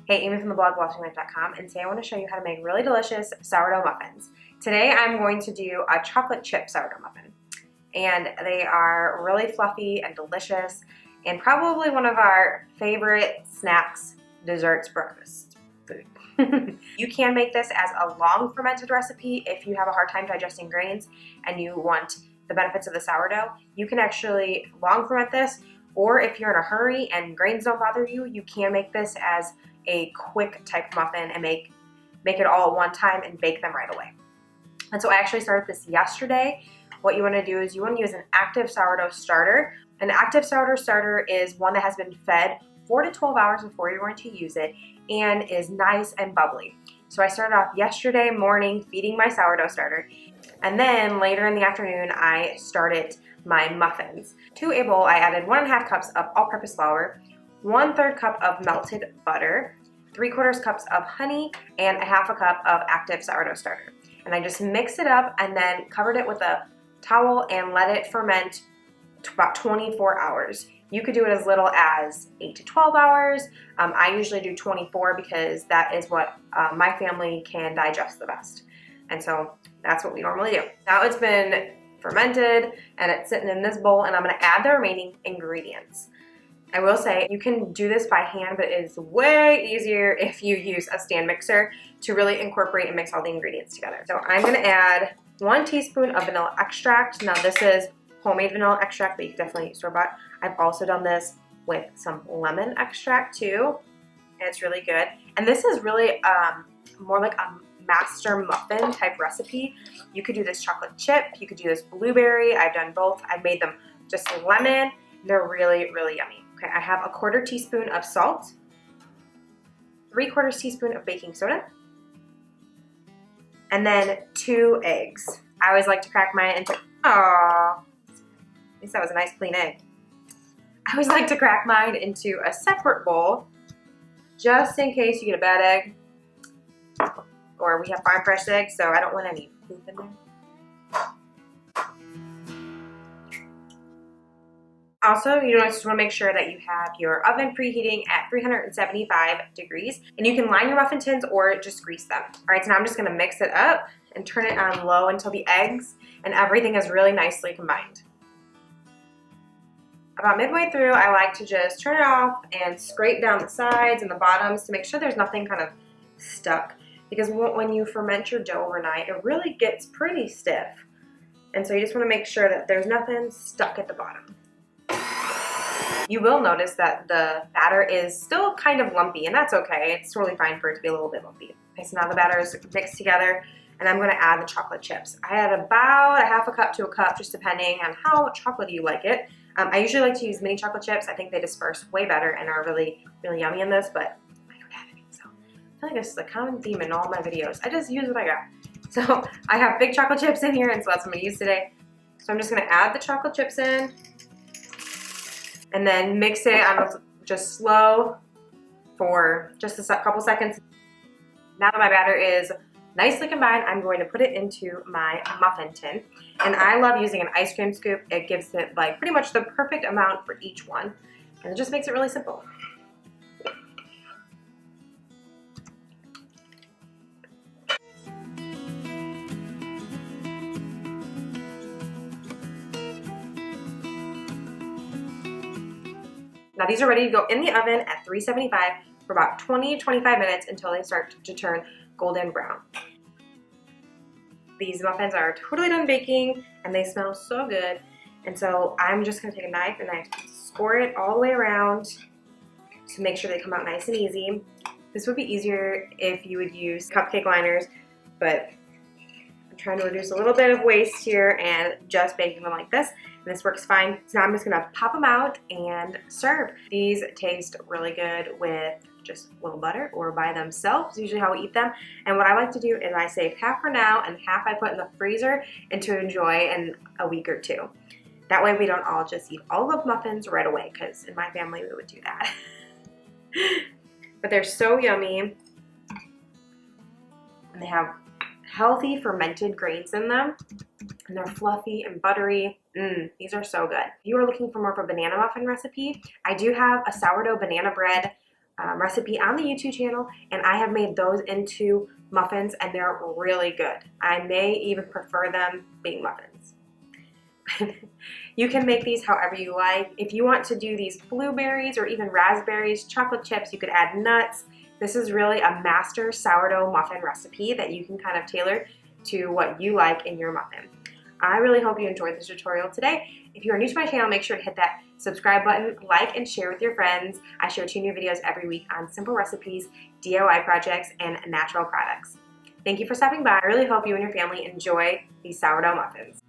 Hey, Amy from the blog blossominglife.com, and today I want to show you how to make really delicious sourdough muffins. Today I'm going to do a chocolate chip sourdough muffin, and they are really fluffy and delicious, and probably one of our favorite snacks, desserts, breakfast food. You can make this as a long fermented recipe if you have a hard time digesting grains and you want the benefits of the sourdough. You can actually long ferment this, or if you're in a hurry and grains don't bother you, you can make this as a quick type muffin and make it all at one time and bake them right away. And so I actually started this yesterday. What you want to do is you want to use an active sourdough starter. An active sourdough starter is one that has been fed 4 to 12 hours before you're going to use it and is nice and bubbly. So I started off yesterday morning feeding my sourdough starter, and then later in the afternoon I started my muffins. To a bowl I added 1.5 cups of all-purpose flour, 1/3 cup of melted butter, 3/4 cups of honey, and 1/2 cup of active sourdough starter. And I just mixed it up and then covered it with a towel and let it ferment about 24 hours. You could do it as little as 8 to 12 hours. I usually do 24 because that is what my family can digest the best. And so that's what we normally do. Now it's been fermented and it's sitting in this bowl, and I'm gonna add the remaining ingredients. I will say you can do this by hand, but it is way easier if you use a stand mixer to really incorporate and mix all the ingredients together. So I'm gonna add 1 teaspoon of vanilla extract. Now this is homemade vanilla extract, but you can definitely use store-bought. I've also done this with some lemon extract too, and it's really good. And this is really more like a master muffin type recipe. You could do this chocolate chip, you could do this blueberry. I've done both. I've made them just lemon. They're really, really yummy. Okay, I have 1/4 teaspoon of salt, 3/4 teaspoon of baking soda, and then 2 eggs. I always like to crack mine into, at least that was a nice clean egg. I always like to crack mine into a separate bowl, just in case you get a bad egg, or we have farm fresh eggs, so I don't want any poop in there. Also, you just want to make sure that you have your oven preheating at 375 degrees, and you can line your muffin tins or just grease them. All right, so now I'm just going to mix it up and turn it on low until the eggs and everything is really nicely combined. About midway through, I like to just turn it off and scrape down the sides and the bottoms to make sure there's nothing kind of stuck, because when you ferment your dough overnight, it really gets pretty stiff. And so you just want to make sure that there's nothing stuck at the bottom. You will notice that the batter is still kind of lumpy, and that's okay. It's totally fine for it to be a little bit lumpy. Okay, so now the batter is mixed together, and I'm going to add the chocolate chips. I add about 1/2 cup to a cup, just depending on how chocolatey you like it. I usually like to use mini chocolate chips. I think they disperse way better and are really, really yummy in this, but I don't have any, so I feel like this is a common theme in all my videos. I just use what I got. So I have big chocolate chips in here, and so that's what I'm going to use today. So I'm just going to add the chocolate chips in, and then mix it on just slow for just a couple seconds. Now that my batter is nicely combined, I'm going to put it into my muffin tin. And I love using an ice cream scoop. It gives it like pretty much the perfect amount for each one. And it just makes it really simple. Now these are ready to go in the oven at 375 for about 20 to 25 minutes until they start to turn golden brown. These muffins are totally done baking and they smell so good. And so I'm just gonna take a knife and I score it all the way around to make sure they come out nice and easy. This would be easier if you would use cupcake liners, but I'm trying to reduce a little bit of waste here and just baking them like this. And this works fine. So now I'm just gonna pop them out and serve. These taste really good with just a little butter or by themselves, usually how we eat them. And what I like to do is I save half for now and half I put in the freezer and to enjoy in a week or two. That way we don't all just eat all of muffins right away, because in my family we would do that. But they're so yummy, and they have healthy fermented grains in them, and they're fluffy and buttery. These are so good. If you are looking for more of a banana muffin recipe, I do have a sourdough banana bread recipe on the YouTube channel, and I have made those into muffins, and they're really good. I may even prefer them being muffins. You can make these however you like. If you want to do these blueberries or even raspberries, chocolate chips, you could add nuts. This is really a master sourdough muffin recipe that you can kind of tailor to what you like in your muffin. I really hope you enjoyed this tutorial today. If you are new to my channel, make sure to hit that subscribe button, like and share with your friends. I share 2 new videos every week on simple recipes, DIY projects, and natural products. Thank you for stopping by. I really hope you and your family enjoy these sourdough muffins.